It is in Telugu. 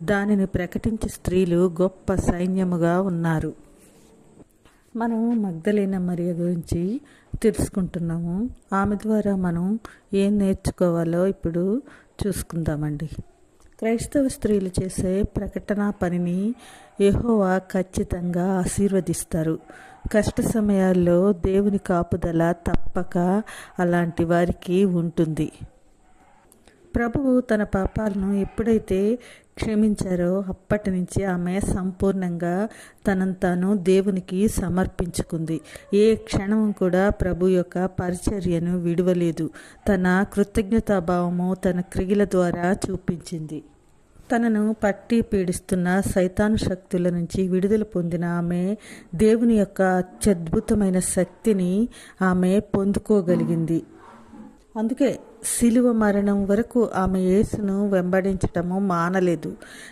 దానిని ప్రకటించే స్త్రీలు గొప్ప సైన్యముగా ఉన్నారు. మనం మగ్దలేన మరియ గురించి తెలుసుకుంటున్నాము. ఆమె ద్వారా మనం ఏం నేర్చుకోవాలో ఇప్పుడు చూసుకుందామండి. క్రైస్తవ స్త్రీలు చేసే ప్రకటన పనిని యెహోవా ఖచ్చితంగా ఆశీర్వదిస్తారు. కష్ట సమయాల్లో దేవుని కాపుదల తప్పక అలాంటి వారికి ఉంటుంది. ప్రభువు తన పాపాలను ఎప్పుడైతే క్షమించారో అప్పటి నుంచి ఆమె సంపూర్ణంగా తనను తాను దేవునికి సమర్పించుకుంది. ఏ క్షణం కూడా ప్రభు యొక్క పరిచర్యను విడవలేదు. తన కృతజ్ఞతాభావము తన క్రియల ద్వారా చూపించింది. తనను పట్టి పీడిస్తున్న సైతాను శక్తుల నుంచి విడుదల పొందిన ఆమె దేవుని యొక్క అత్యద్భుతమైన శక్తిని ఆమె పొందుకోగలిగింది. అందుకే శిలువ మరణం వరకు ఆమె యేసును వెంబడించటము మానలేదు.